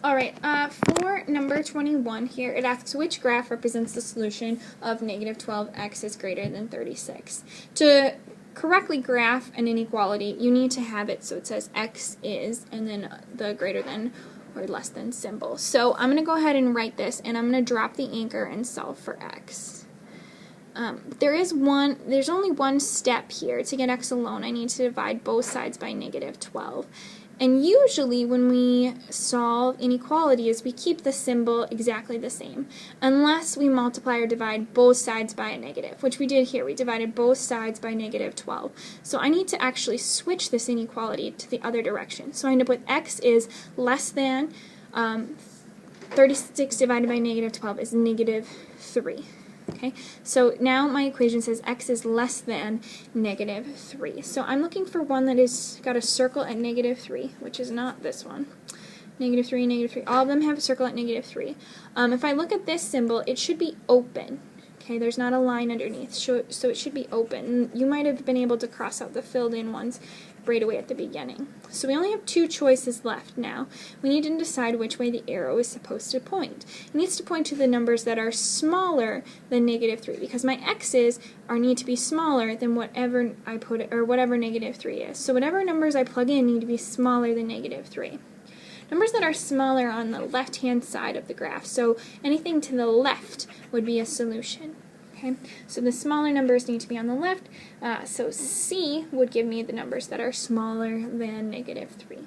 Alright, for number 21 here, it asks which graph represents the solution of negative 12x is greater than 36. To correctly graph an inequality, you need to have it so it says x is, and then the greater than or less than symbol. So I'm going to go ahead and write this, and I'm going to drop the anchor and solve for x. There's only one step here. To get x alone, I need to divide both sides by negative 12. And usually when we solve inequalities, we keep the symbol exactly the same, unless we multiply or divide both sides by a negative, which we did here. We divided both sides by negative 12. So I need to actually switch this inequality to the other direction. So I end up with x is less than 36 divided by negative 12 is negative 3. Okay, so now my equation says x is less than negative 3. So I'm looking for one that is got a circle at negative 3, which is not this one. Negative 3, negative 3. All of them have a circle at negative 3. If I look at this symbol, it should be open. Okay, there's not a line underneath, so it should be open. You might have been able to cross out the filled in ones right away at the beginning. So we only have two choices left now. We need to decide which way the arrow is supposed to point. It needs to point to the numbers that are smaller than negative 3, because my x's need to be smaller than whatever I put, or whatever negative 3 is. So whatever numbers I plug in need to be smaller than negative 3. Numbers that are smaller on the left-hand side of the graph, so anything to the left would be a solution. Okay, so the smaller numbers need to be on the left, so C would give me the numbers that are smaller than negative 3.